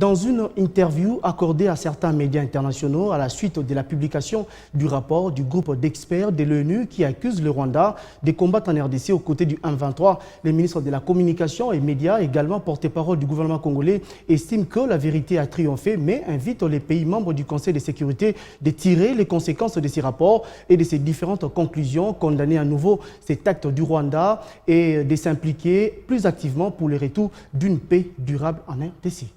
Dans une interview accordée à certains médias internationaux à la suite de la publication du rapport du groupe d'experts de l'ONU qui accuse le Rwanda de combattre en RDC aux côtés du M23, le ministre de la Communication et Médias, également porte-parole du gouvernement congolais, estime que la vérité a triomphé, mais invite les pays membres du Conseil de sécurité de tirer les conséquences de ces rapports et de ces différentes conclusions, condamner à nouveau cet acte du Rwanda et de s'impliquer plus activement pour le retour d'une paix durable en RDC.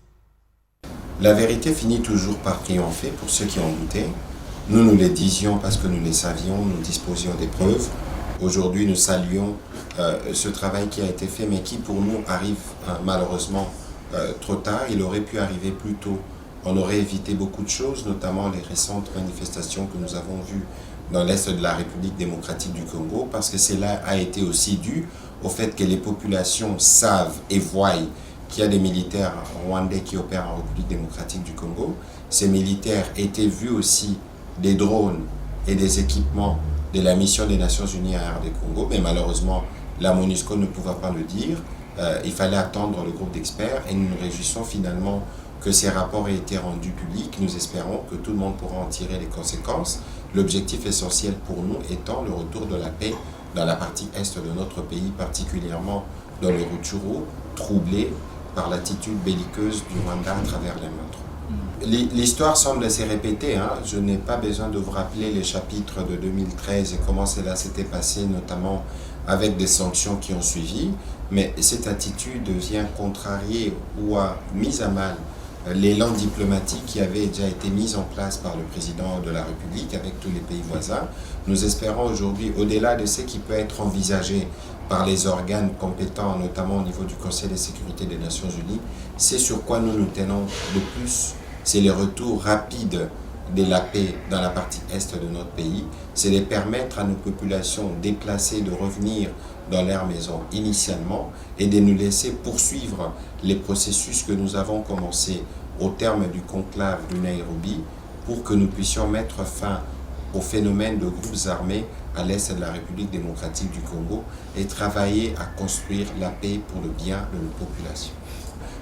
La vérité finit toujours par triompher pour ceux qui ont douté. Nous le disions parce que nous les savions, nous disposions des preuves. Aujourd'hui, nous saluons ce travail qui a été fait, mais qui pour nous arrive malheureusement trop tard. Il aurait pu arriver plus tôt. On aurait évité beaucoup de choses, notamment les récentes manifestations que nous avons vues dans l'Est de la République démocratique du Congo, parce que cela a été aussi dû au fait que les populations savent et voient qu'il y a des militaires rwandais qui opèrent en République démocratique du Congo. Ces militaires étaient vus aussi des drones et des équipements de la mission des Nations Unies à RD Congo, mais malheureusement, la MONUSCO ne pouvait pas le dire. Il fallait attendre le groupe d'experts et nous nous réjouissons finalement que ces rapports aient été rendus publics. Nous espérons que tout le monde pourra en tirer les conséquences. L'objectif essentiel pour nous étant le retour de la paix dans la partie est de notre pays, particulièrement dans le Rutshuru, troublé par l'attitude belliqueuse du Rwanda à travers les meurtres. L'histoire semble se répéter. Je n'ai pas besoin de vous rappeler les chapitres de 2013 et comment cela s'était passé, notamment avec des sanctions qui ont suivi. Mais cette attitude vient contrarier ou a mis à mal l'élan diplomatique qui avait déjà été mis en place par le président de la République avec tous les pays voisins. Nous espérons aujourd'hui, au-delà de ce qui peut être envisagé par les organes compétents, notamment au niveau du Conseil de sécurité des Nations Unies, c'est sur quoi nous nous tenons le plus, c'est le retour rapide de la paix dans la partie est de notre pays, c'est de permettre à nos populations déplacées de revenir dans leur maison initialement et de nous laisser poursuivre les processus que nous avons commencés au terme du conclave de Nairobi pour que nous puissions mettre fin au phénomène de groupes armés à l'est de la République démocratique du Congo et travailler à construire la paix pour le bien de nos populations.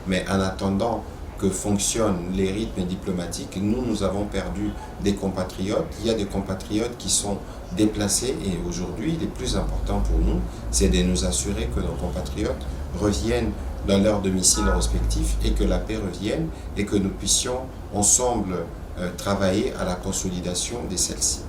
Mais en attendant que fonctionnent les rythmes diplomatiques, nous avons perdu des compatriotes. Il y a des compatriotes qui sont déplacés et aujourd'hui, le plus important pour nous, c'est de nous assurer que nos compatriotes reviennent dans leur domicile respectif et que la paix revienne et que nous puissions ensemble travailler à la consolidation de celle-ci.